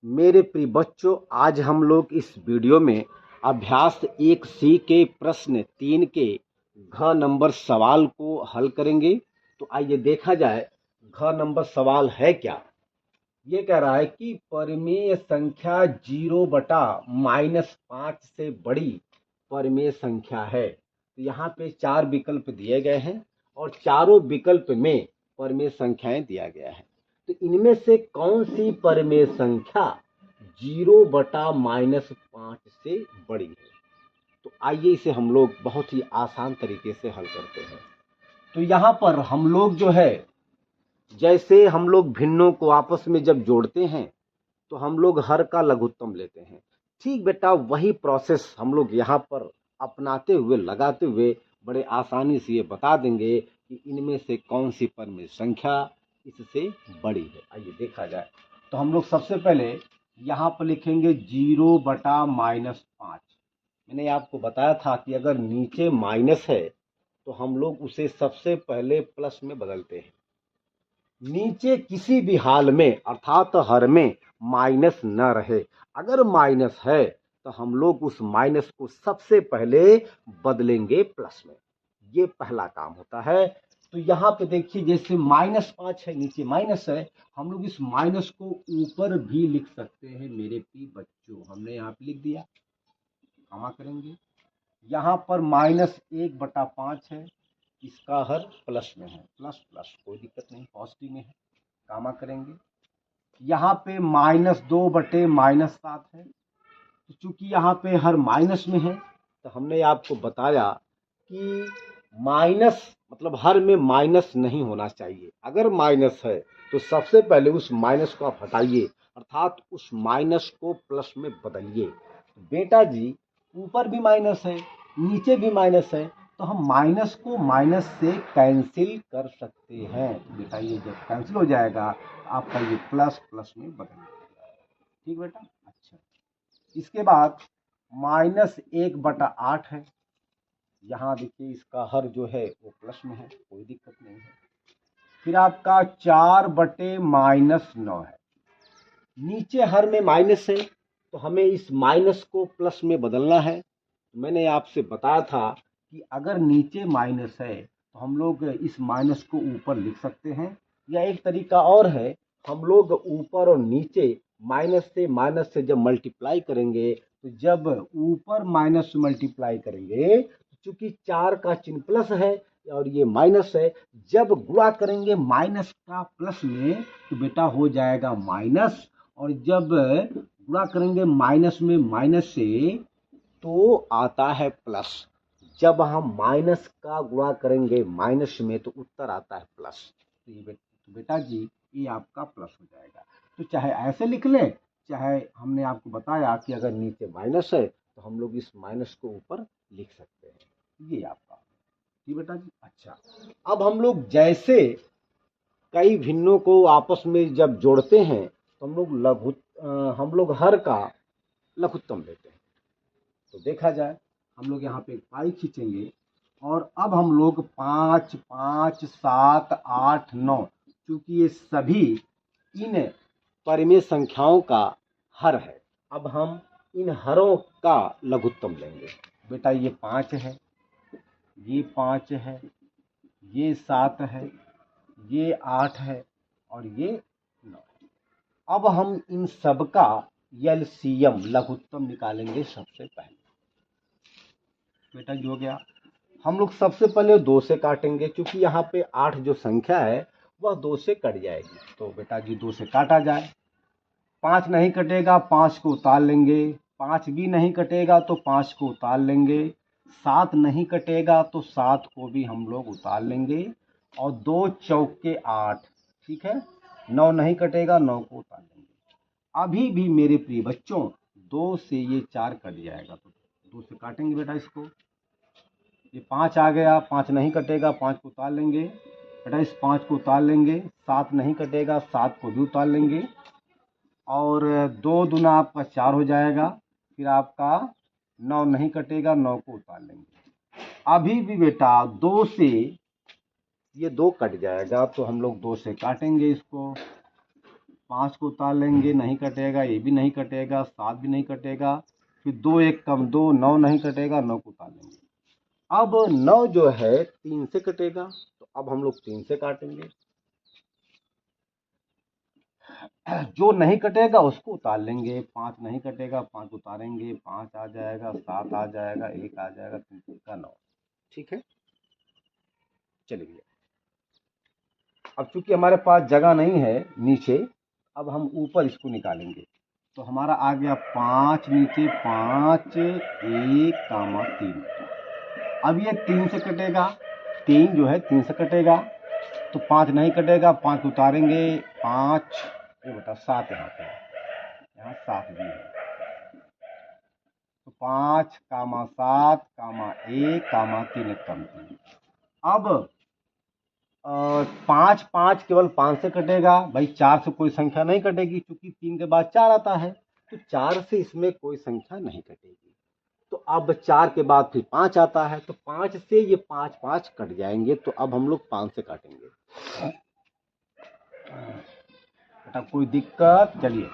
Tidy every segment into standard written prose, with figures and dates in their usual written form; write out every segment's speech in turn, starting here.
मेरे प्रिय बच्चों, आज हम लोग इस वीडियो में अभ्यास 1C के प्रश्न 3 के घ नंबर सवाल को हल करेंगे। तो आइए देखा जाए घ नंबर सवाल है क्या। ये कह रहा है कि परिमेय संख्या 0/-5 से बड़ी परिमेय संख्या है। तो यहाँ पे 4 विकल्प दिए गए हैं और चारों विकल्प में परिमेय संख्याएं दिया गया है। तो इनमें से कौन सी परिमेय संख्या 0/-5 से बड़ी है। तो आइए इसे हम लोग बहुत ही आसान तरीके से हल करते हैं। तो यहाँ पर हम लोग जो है, जैसे हम लोग भिन्नों को आपस में जब जोड़ते हैं तो हम लोग हर का लघुत्तम लेते हैं। ठीक बेटा, वही प्रोसेस हम लोग यहाँ पर अपनाते हुए लगाते हुए बड़े आसानी से ये बता देंगे कि इनमें से कौन सी परिमेय संख्या इससे बड़ी है। आइए देखा जाए। तो हम लोग सबसे पहले यहाँ पर लिखेंगे 0/-5। मैंने आपको बताया था कि अगर नीचे माइनस है तो हम लोग उसे सबसे पहले प्लस में बदलते हैं। नीचे किसी भी हाल में अर्थात हर में माइनस न रहे। अगर माइनस है तो हम लोग उस माइनस को सबसे पहले बदलेंगे प्लस में। ये पहला काम होता है। तो यहाँ पे देखिए, जैसे -5 है, नीचे माइनस है, हम लोग इस माइनस को ऊपर भी लिख सकते हैं। मेरे प्रिय बच्चों, हमने यहाँ पे लिख दिया, क्षमा करेंगे। यहाँ पर -1/5 है, इसका हर प्लस में है, प्लस प्लस कोई दिक्कत नहीं, पॉजिटिव में है, कामा करेंगे। यहाँ पे -2/-7 है, तो चूंकि यहाँ पे हर माइनस में है तो हमने आपको बताया कि माइनस मतलब हर में माइनस नहीं होना चाहिए। अगर माइनस है तो सबसे पहले उस माइनस को आप हटाइए, अर्थात उस माइनस को प्लस में बदलिए। बेटा जी, ऊपर भी माइनस है, नीचे भी माइनस है, तो हम माइनस को माइनस से कैंसिल कर सकते हैं। बेटा ये जब कैंसिल हो जाएगा आपका ये प्लस प्लस में बदल जाएगा। ठीक बेटा, अच्छा। इसके बाद -1/8 है, यहाँ देखिए इसका हर जो है वो प्लस में है, कोई दिक्कत नहीं है। फिर आपका 4/-9 है, नीचे हर में माइनस है तो हमें इस माइनस को प्लस में बदलना है। मैंने आपसे बताया था कि अगर नीचे माइनस है तो हम लोग इस माइनस को ऊपर लिख सकते हैं, या एक तरीका और है, हम लोग ऊपर और नीचे माइनस से जब मल्टीप्लाई करेंगे तो जब ऊपर माइनस से मल्टीप्लाई करेंगे, चूंकि 4 का चिन्ह प्लस है और ये माइनस है, जब गुणा करेंगे माइनस का प्लस में तो बेटा हो जाएगा माइनस, और जब गुणा करेंगे माइनस में माइनस से तो आता है प्लस। जब हम माइनस का गुणा करेंगे माइनस में तो उत्तर आता है प्लस। तो ये बेटा जी ये आपका प्लस हो जाएगा। तो चाहे ऐसे लिख लें, चाहे हमने आपको बताया कि अगर नीचे माइनस है तो हम लोग इस माइनस को ऊपर लिख सकते हैं। ये आपका, ठीक बेटा जी। अच्छा, अब हम लोग जैसे कई भिन्नों को आपस में जब जोड़ते हैं तो हम लोग हर का लघुत्तम लेते हैं। तो देखा जाए, हम लोग यहाँ पे पाई खींचेंगे और अब हम लोग 5, 5, 7, 8, 9, क्योंकि ये सभी इन परिमेय संख्याओं का हर है, अब हम इन हरों का लघुत्तम लेंगे। बेटा ये 5 है, ये 5 है, ये 7 है, ये 8 है और ये 9 है। अब हम इन सब का एलसीएम लघुत्तम निकालेंगे सबसे पहले। बेटा जो हो गया, हम लोग सबसे पहले 2 से काटेंगे, क्योंकि यहाँ पे 8 जो संख्या है वह 2 से कट जाएगी। तो बेटा जी 2 से काटा जाए, 5 नहीं कटेगा, 5 को उतार लेंगे, 5 भी नहीं कटेगा तो 5 को उतार लेंगे, 7 नहीं कटेगा तो 7 को भी हम लोग उतार लेंगे, और 2 चौके 8, ठीक है, 9 नहीं कटेगा, 9 को उतार लेंगे। अभी भी मेरे प्रिय बच्चों 2 से ये 4 कट जाएगा, तो 2 से काटेंगे बेटा इसको। ये 5 आ गया, 5 नहीं कटेगा, 5 को उतार लेंगे, बेटा इस 5 को उतार लेंगे, 7 नहीं कटेगा, 7 को भी उतार लेंगे, और 2 दूना आपका 4 हो जाएगा, फिर आपका 9 नहीं कटेगा, 9 को उतार लेंगे। अभी भी बेटा 2 से ये 2 कट जाएगा, तो हम लोग 2 से काटेंगे इसको, 5 को उतार लेंगे, नहीं कटेगा, ये भी नहीं कटेगा, 7 भी नहीं कटेगा, फिर 2 1 कम 2, 9 नहीं कटेगा, 9 को उतार लेंगे। अब 9 जो है 3 से कटेगा, तो अब हम लोग 3 से काटेंगे। जो नहीं कटेगा उसको उतार लेंगे, 5 नहीं कटेगा, 5 उतारेंगे, 5 आ जाएगा, 7 आ जाएगा, 1 आ जाएगा, 3 का 9। ठीक है, चलिए। अब चूंकि हमारे पास जगह नहीं है नीचे, अब हम ऊपर इसको निकालेंगे, तो हमारा आ गया 5 नीचे, 5 1 कामा 3। अब ये 3 से कटेगा, 3 जो है 3 से कटेगा, तो 5 नहीं कटेगा, 5 उतारेंगे, 5 ये बता 7 यहाँ पे, यहाँ 7 भी है, तो 5 कामा 7 कामा 1 कामा 3 1 कम 3। अब 5 5 केवल 5 से कटेगा, भाई 4 से कोई संख्या नहीं कटेगी, क्योंकि 3 के बाद 4 आता है, तो 4 से इसमें कोई संख्या नहीं कटेगी। तो अब 4 के बाद फिर 5 आता है, तो 5 से ये 5 5 कट जाएंगे, तो अब हम लोग 5 से काटेंगे। बेटा कोई दिक्कत? चलिए,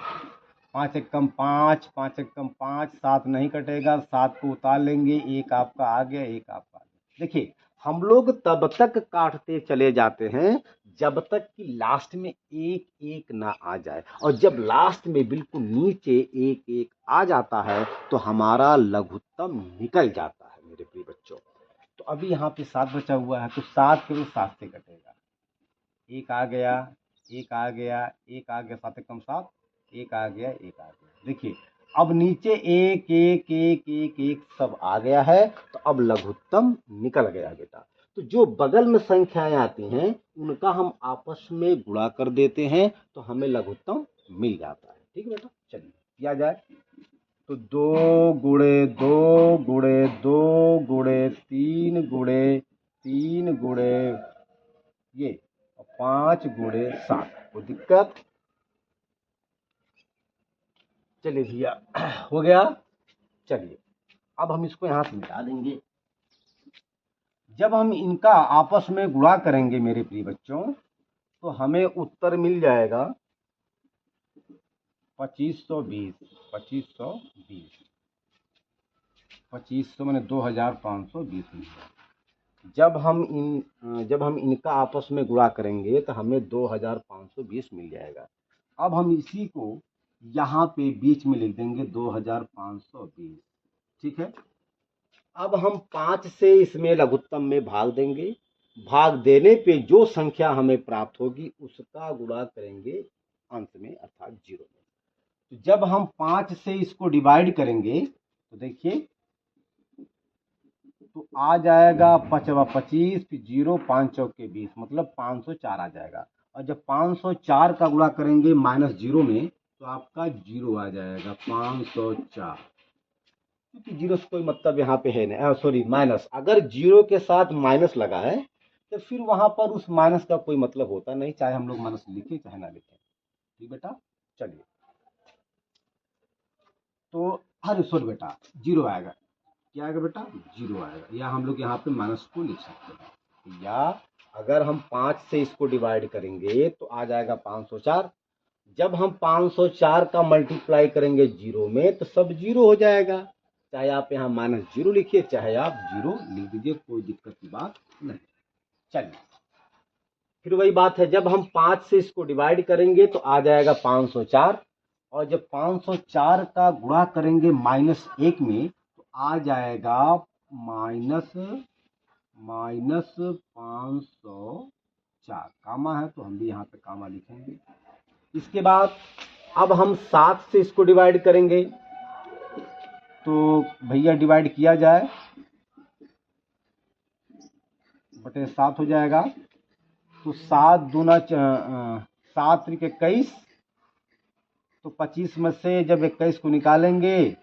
5 1 कम 5, 5 1 कम 5, 7 नहीं कटेगा, 7 को उतार लेंगे, 1 आपका आ गया, 1 आपका आ गया। देखिए, हम लोग तब तक काटते चले जाते हैं जब तक कि लास्ट में 1 1 ना आ जाए, और जब लास्ट में बिल्कुल नीचे 1 1 आ जाता है तो हमारा लघुत्तम निकल जाता है मेरे प्रिय बच्चों। तो अभी यहाँ पे 7 बचा हुआ है, तो 7 केवल 7 से कटेगा, 1 आ गया, 1 आ गया, 1 आ गया, 7 कम 7, 1 आ गया, 1 आ गया। देखिए, अब नीचे 1 1 1 1 1 सब आ गया है, तो अब लघुत्तम निकल गया बेटा। तो जो बगल में संख्याएं आती हैं उनका हम आपस में गुणा कर देते हैं, तो हमें लघुत्तम मिल जाता है। ठीक है बेटा, चलिए किया जाए। तो 2 गुणे 2 गुणे 2 गुणे 3 गुणे 3 गुणे ये 5 गुणे 7, कोई दिक्कत? चलिए भैया, हो गया। चलिए, अब हम इसको यहां से मिटा देंगे। जब हम इनका आपस में गुणा करेंगे मेरे प्रिय बच्चों, तो हमें उत्तर मिल जाएगा 2520। 2520 2500 मैंने 2520 मिल जाएगा। जब हम इनका आपस में गुणा करेंगे तो हमें 2520 मिल जाएगा। अब हम इसी को यहाँ पे बीच में लिख देंगे 2520। ठीक है, अब हम 5 से इसमें लघुत्तम में भाग देंगे, भाग देने पे जो संख्या हमें प्राप्त होगी उसका गुणा करेंगे अंत में, अर्थात 0 में। तो जब हम 5 से इसको डिवाइड करेंगे तो देखिए, तो आ जाएगा 5 25, फिर 0 5 चौके 20, मतलब 504 आ जाएगा। और जब 504 का गुणा करेंगे -0 में, तो आपका 0 आ जाएगा, 504। क्योंकि 0 से कोई मतलब यहाँ पे है नहीं, सॉरी माइनस। अगर 0 के साथ माइनस लगा है तो फिर वहां पर उस माइनस का कोई मतलब होता नहीं, चाहे हम लोग माइनस लिखे चाहे ना लिखे। ठीक बेटा, चलिए। तो हर सॉरी बेटा 0 आएगा, क्या आएगा बेटा? 0 आएगा, या हम लोग यहाँ पे माइनस को लिख सकते हैं। या अगर हम 5 से इसको डिवाइड करेंगे तो आ जाएगा 504। जब हम 504 का मल्टीप्लाई करेंगे 0 में तो सब 0 हो जाएगा, चाहे आप यहाँ -0 लिखिए चाहे आप 0 लिख दीजिए, कोई दिक्कत की बात नहीं। चलिए, फिर वही बात है, जब हम 5 से इसको डिवाइड करेंगे तो आ जाएगा 504, और जब 504 का गुणा करेंगे -1 में तो आ जाएगा -504। कामा है तो हम भी यहाँ पे कामा लिखेंगे। इसके बाद अब हम 7 से इसको डिवाइड करेंगे, तो भैया डिवाइड किया जाए, बटे 7 हो जाएगा। तो 7 दूना 7 त्रिक 21, तो 25 में से जब 21 को निकालेंगे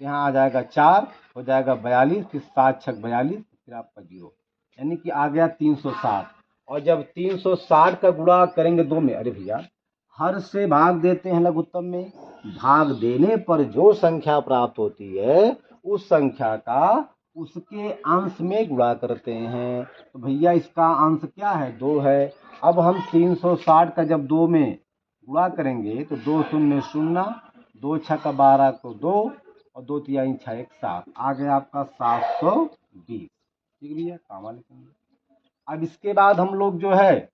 यहाँ आ जाएगा 4, हो जाएगा 42, फिर 7 6 42, फिर आपका 0, यानी कि आ गया 360। और जब 360 का गुणा करेंगे 2 में, अरे भैया हर से भाग देते हैं लघुत्तम में, भाग देने पर जो संख्या प्राप्त होती है उस संख्या का उसके अंश में गुणा करते हैं। तो भैया इसका अंश क्या है? 2 है। अब हम 360 का जब 2 में गुणा करेंगे तो 2 शून्य शून्य, 2 छक्का 12 को 2 और 2 तिहाई 6 1 7, आ गया आपका 720। ठीक भैया, कामा लिखेंगे। अब इसके बाद हम लोग जो है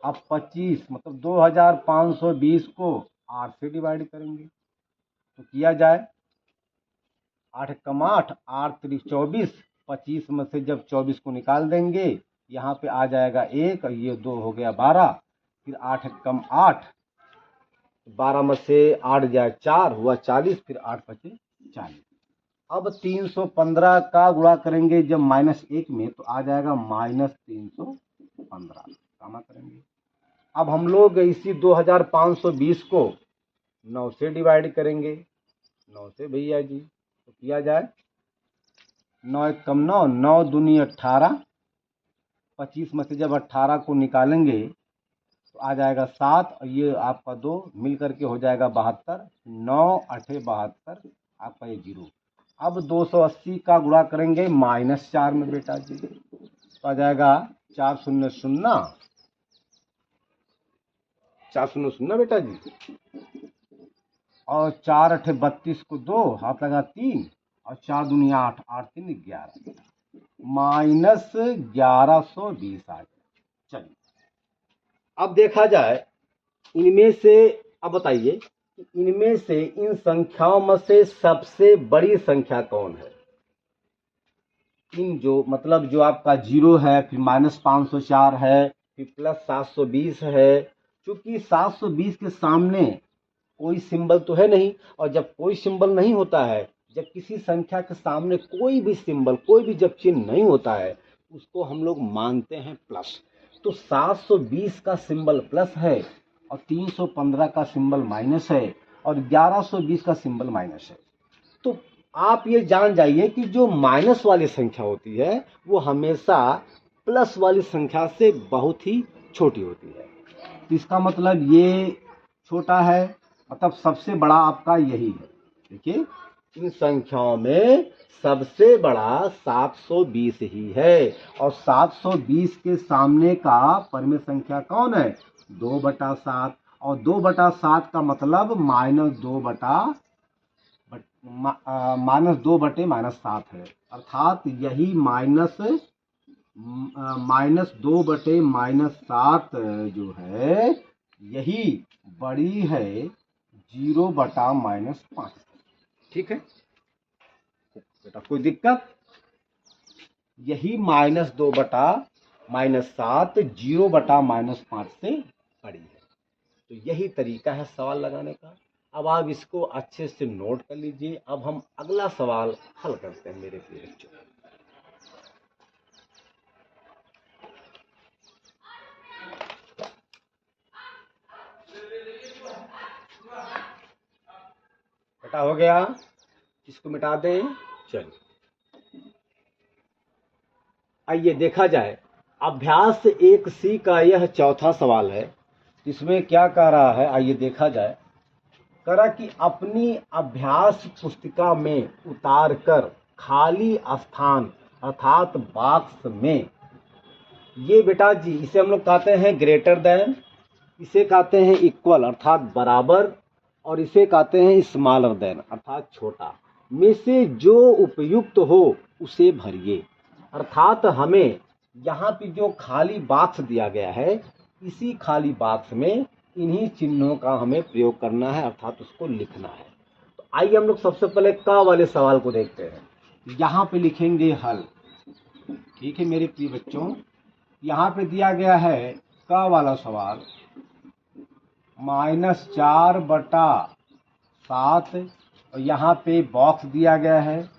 अब 25 मतलब 2520 को 8 से डिवाइड करेंगे। तो किया जाए 8 कम 8, 8 3 24, 25 में से जब 24 को निकाल देंगे यहाँ पे आ जाएगा 1 और ये 2 हो गया 12, फिर 8 कम 8, 12 में से 8 जाए 4 हुआ 40, फिर 8 बचे 40। अब 315 का गुणा करेंगे जब -1 में तो आ जाएगा -315, कामा करेंगे। अब हम लोग इसी 2520 को 9 से डिवाइड करेंगे, 9 से भैया जी। तो किया जाए 9 1 कम 9, 9 दूनी 18, 25 में से जब 18 को निकालेंगे तो आ जाएगा 7 और ये आपका 2 मिल करके हो जाएगा 72, 9 8 72, आपका ये 0। अब 280 का गुणा करेंगे -4 में बेटा जी, तो आ जाएगा 4 शून्य शून्य, 4 शून्य शून्य बेटा जी, और 4 8 32 को 2 हाथ लगा 3 और 4 दुनिया 8, 8 3 11, -1120 आ गया। चलिए अब देखा जाए इनमें से, अब बताइए इनमें से इन संख्याओं में से सबसे बड़ी संख्या कौन है? इन जो मतलब जो आपका 0 है, फिर -504 है, फिर +720 है। क्योंकि 720 के सामने कोई सिंबल तो है नहीं, और जब कोई सिंबल नहीं होता है, जब किसी संख्या के सामने कोई भी सिंबल, कोई भी जब चिन्ह नहीं होता है, उसको हम लोग मानते हैं प्लस। तो 720 का सिंबल प्लस है और 315 का सिंबल माइनस है और 1120 का सिंबल माइनस है। तो आप ये जान जाइए कि जो माइनस वाली संख्या होती है वो हमेशा प्लस वाली संख्या से बहुत ही छोटी होती है। तो इसका मतलब ये छोटा है, मतलब सबसे बड़ा आपका यही है। देखिए इन संख्याओं में सबसे बड़ा 720 ही है, और 720 के सामने का परमेय संख्या कौन है? 2/7, और 2/7 का मतलब -2/-7 है, अर्थात यही -2/-7 जो है यही बड़ी है 0/-5। ठीक है बेटा, कोई दिक्कत? यही -2/-7 0/-5 से बड़ी है। तो यही तरीका है सवाल लगाने का। अब आप इसको अच्छे से नोट कर लीजिए। अब हम अगला सवाल हल करते हैं मेरे प्रिय बच्चों। बेटा हो गया, इसको मिटा दें। चलिए आइए देखा जाए, अभ्यास 1C का यह चौथा सवाल है। इसमें क्या कह रहा है, आइए देखा जाए। कह रहा कि अपनी अभ्यास पुस्तिका में उतार कर खाली स्थान अर्थात बॉक्स में, ये बेटा जी इसे हम लोग कहते हैं ग्रेटर देन, इसे कहते हैं इक्वल अर्थात बराबर, और इसे कहते हैं स्मॉलर देन अर्थात छोटा, में से जो उपयुक्त हो उसे भरिए। अर्थात हमें यहाँ पे जो खाली बॉक्स दिया गया है, इसी खाली बॉक्स में इन्हीं चिन्हों का हमें प्रयोग करना है, अर्थात उसको लिखना है। तो आइए हम लोग सबसे पहले का वाले सवाल को देखते हैं। यहाँ पे लिखेंगे हल। ठीक है मेरे प्रिय बच्चों, यहाँ पे दिया गया है का वाला सवाल, -4/7 और यहाँ पे बॉक्स दिया गया है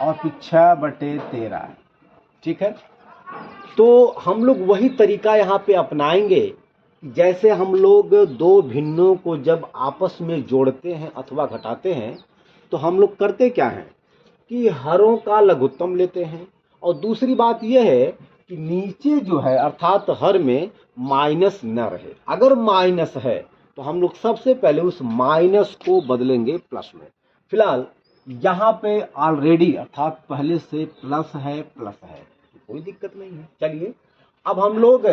और फिर 6/13। ठीक है, तो हम लोग वही तरीका यहाँ पे अपनाएंगे जैसे हम लोग दो भिन्नों को जब आपस में जोड़ते हैं अथवा घटाते हैं, तो हम लोग करते क्या हैं कि हरों का लघुत्तम लेते हैं, और दूसरी बात यह है कि नीचे जो है अर्थात हर में माइनस न रहे। अगर माइनस है तो हम लोग सबसे पहले उस माइनस को बदलेंगे प्लस में। फिलहाल यहाँ पे ऑलरेडी अर्थात पहले से प्लस है, कोई दिक्कत नहीं है। चलिए अब हम लोग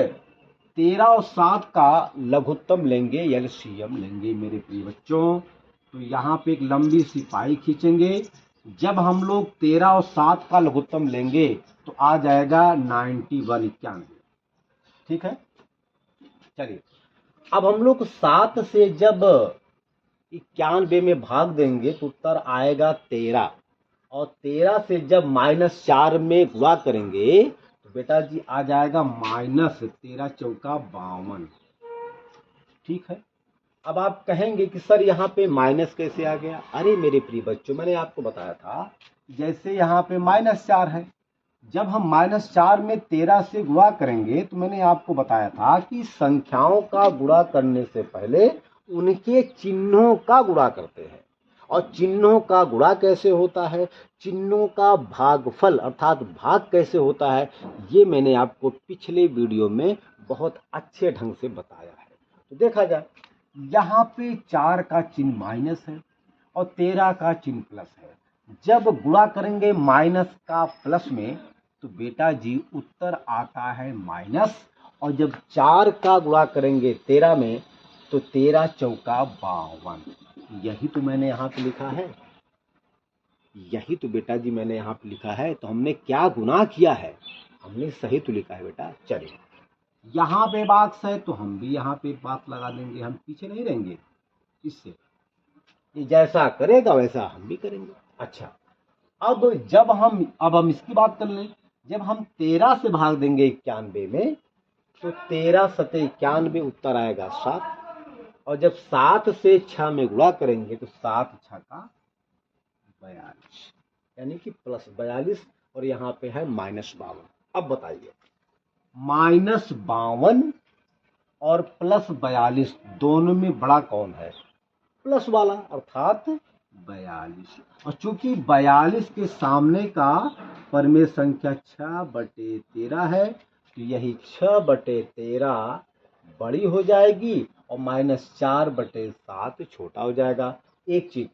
13 और 7 का लघुत्तम लेंगे, एलसीएम लेंगे मेरे प्रिय बच्चों। तो यहाँ पे एक लंबी सी पाई खींचेंगे। जब हम लोग 13 और 7 का लघुत्तम लेंगे तो आ जाएगा 91, 91। ठीक है, चलिए अब हम लोग 7 से जब 91 में भाग देंगे तो उत्तर आएगा 13, और 13 से जब -4 में गुणा करेंगे तो बेटा जी आ जाएगा -13 चौका 52। ठीक है, अब आप कहेंगे कि सर यहाँ पे माइनस कैसे आ गया? अरे मेरे प्रिय बच्चों, मैंने आपको बताया था जैसे यहाँ पे -4 है, जब हम -4 में 13 से गुणा करेंगे तो मैंने आपको बताया था कि संख्याओं का गुणा करने से पहले उनके चिन्हों का गुणा करते हैं। और चिन्हों का गुणा कैसे होता है, चिन्हों का भागफल अर्थात भाग कैसे होता है, ये मैंने आपको पिछले वीडियो में बहुत अच्छे ढंग से बताया है। तो देखा जाए, यहाँ पे 4 का चिन्ह माइनस है और 13 का चिन्ह प्लस है। जब गुणा करेंगे माइनस का प्लस में तो बेटा जी उत्तर आता है माइनस, और जब 4 का गुणा करेंगे 13 में तो 13 चौका 52। यही तो मैंने यहाँ पे लिखा है, यही तो बेटा जी मैंने यहाँ पे लिखा है। तो हमने क्या गुना किया है, हमने सही तो लिखा है बेटा। चलिए, यहाँ पे बाक्स है तो हम भी यहाँ पे बात लगा देंगे, हम पीछे नहीं रहेंगे इससे, ये जैसा करेगा वैसा हम भी करेंगे। अच्छा, अब हम इसकी बात कर लें। जब हम 13 से भाग देंगे 91 में तो 13 सते 91, उत्तर आएगा 7। और जब 7 से 6 में गुणा करेंगे तो 7 6 का 42, यानी कि +42, और यहाँ पे है -52। अब बताइए, -52 और +42 दोनों में बड़ा कौन है? प्लस वाला, अर्थात 42। और चूंकि 42 के सामने का परमेय संख्या 6/13 है तो यही 6/13 बड़ी हो जाएगी और -4/7 छोटा हो जाएगा। एक चीज,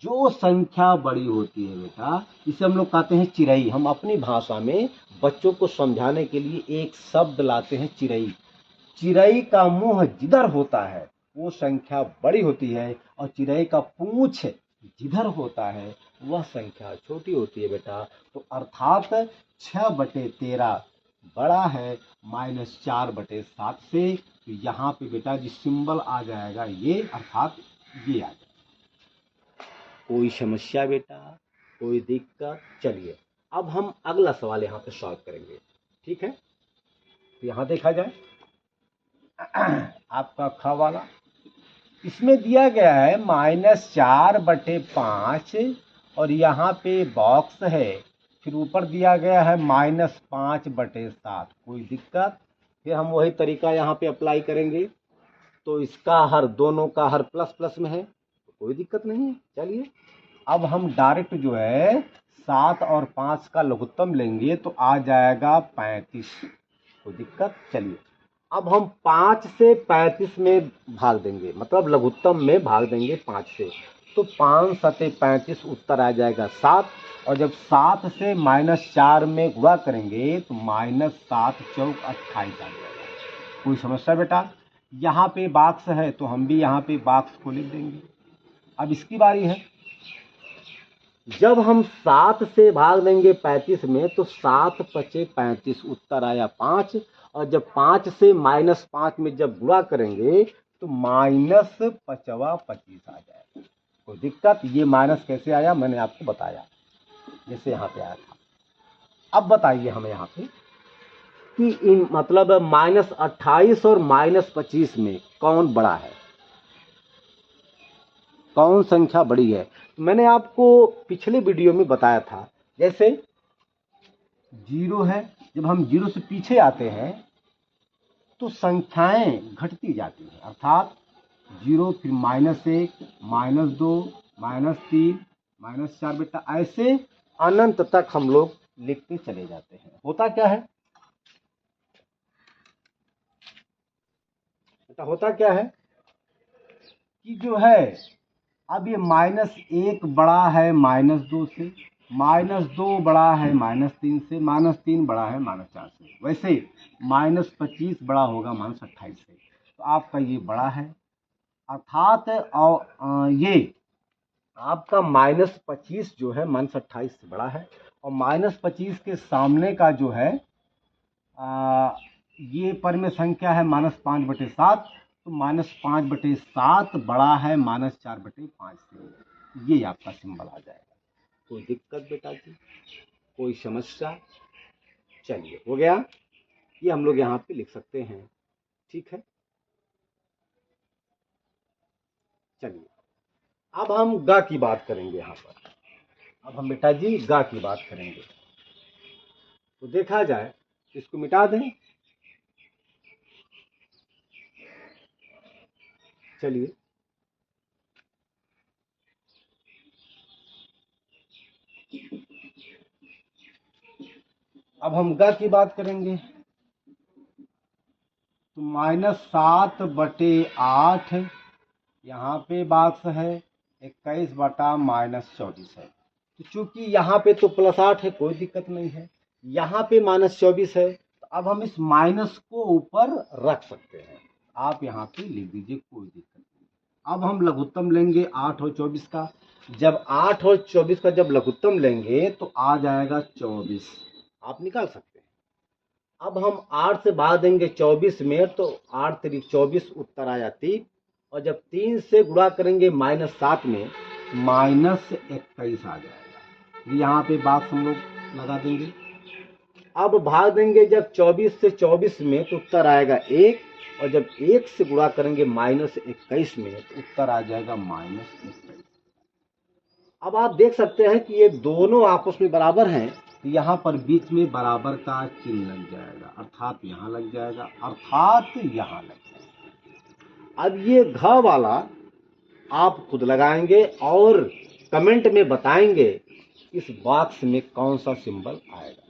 जो संख्या बड़ी होती है बेटा, इसे हम लोग कहते हैं चिरई। हम अपनी भाषा में बच्चों को समझाने के लिए एक शब्द लाते हैं, चिरई। चिरई का मुंह जिधर होता है वो संख्या बड़ी होती है, और चिरई का पूंछ जिधर होता है वह संख्या छोटी होती है बेटा। तो अर्थात 6/13 बड़ा है -4/7 से। तो यहाँ पे बेटा जी सिंबल आ जाएगा ये, अर्थात ये आ जाएगा। कोई समस्या बेटा, कोई दिक्कत? चलिए अब हम अगला सवाल यहाँ पे सॉल्व करेंगे। ठीक है, तो यहाँ देखा जाए आपका ख वाला, इसमें दिया गया है -4/5, और यहाँ पे बॉक्स है, फिर ऊपर दिया गया है -5/7। कोई दिक्कत? फिर हम वही तरीका यहाँ पे अप्लाई करेंगे। तो इसका हर, दोनों का हर प्लस प्लस में है तो कोई दिक्कत नहीं है। चलिए अब हम डायरेक्ट जो है 7 और 5 का लघुत्तम लेंगे तो आ जाएगा 35। कोई दिक्कत? चलिए अब हम 5 से 35 में भाग देंगे, मतलब लघुत्तम में भाग देंगे 5 से, तो 5 सते 35, उत्तर आ जाएगा 7। और जब 7 से -4 में गुणा करेंगे तो -7 चौक 28 आ जाएगा। कोई समस्या बेटा? यहाँ पे बॉक्स है तो हम भी यहाँ पे बॉक्स को लिख देंगे। अब इसकी बारी है। जब हम 7 से भाग देंगे 35 में तो 7 पचे 35, उत्तर आया 5। और जब 5 से -5 में जब गुणा करेंगे तो -5 25 आ जाएगा। कोई दिक्कत? ये माइनस कैसे आया मैंने आपको बताया, जैसे यहाँ पे आया था। अब बताइए हमें यहाँ पे कि इन मतलब -28 और -25 में कौन बड़ा है, कौन संख्या बड़ी है? मैंने आपको पिछले वीडियो में बताया था, जैसे 0 है, जब हम 0 से पीछे आते हैं तो संख्याएं घटती जाती हैं, अर्थात 0, फिर -1, -2, -3, -4 बेटा, ऐसे अनंत तक हम लोग लिखते चले जाते हैं। होता क्या है बेटा, होता क्या है कि जो है अब ये -1 बड़ा है -2 से, -2 बड़ा है -3 से, -3 बड़ा है -4 से। वैसे -25 बड़ा होगा -28 से। तो आपका ये बड़ा है, अर्थात और ये आपका -25 जो है -28 से बड़ा है, और -25 के सामने का जो है ये परिमेय संख्या है -5/7, तो -5/7 बड़ा है -4/5 से। ये आपका सिंबल आ जाएगा। कोई दिक्कत बेटा जी, कोई समस्या? चलिए हो गया, ये हम लोग यहाँ पे लिख सकते हैं। ठीक है, चलिए अब हम ग की बात करेंगे यहाँ पर। अब हम बेटा जी ग की बात करेंगे। तो देखा जाए, इसको मिटा दें। चलिए अब हम ग की बात करेंगे। तो -7/8 यहाँ पे बॉक्स है, 21/-24 है। तो चूंकि यहाँ पे तो +8 है, कोई दिक्कत नहीं है। यहाँ पे -24 है, तो अब हम इस माइनस को ऊपर रख सकते हैं। आप यहाँ पे लिख दीजिए, कोई दिक्कत नहीं। अब हम लघुत्तम लेंगे 8 और 24 का। जब 8 और 24 का जब लघुत्तम लेंगे तो आ जाएगा 24, आप निकाल सकते हैं। अब हम 8 से भाग देंगे 24 में, तो 8 3 24, उत्तर आया 3। और जब 3 से गुणा करेंगे -7 में, -21 आ जाएगा। यहाँ पे बात हम लोग लगा देंगे। अब भाग देंगे जब 24 से 24 में, तो उत्तर आएगा 1। और जब 1 से गुणा करेंगे -21 में, तो उत्तर आ जाएगा -21। अब आप देख सकते हैं कि ये दोनों आपस में बराबर हैं। तो यहाँ पर बीच में बराबर का चिन्ह लग जाएगा, अर्थात यहाँ लग जाएगा, अर्थात यहाँ लग जाएगा। अब ये घ वाला आप खुद लगाएंगे और कमेंट में बताएंगे इस बॉक्स में कौन सा सिंबल आएगा।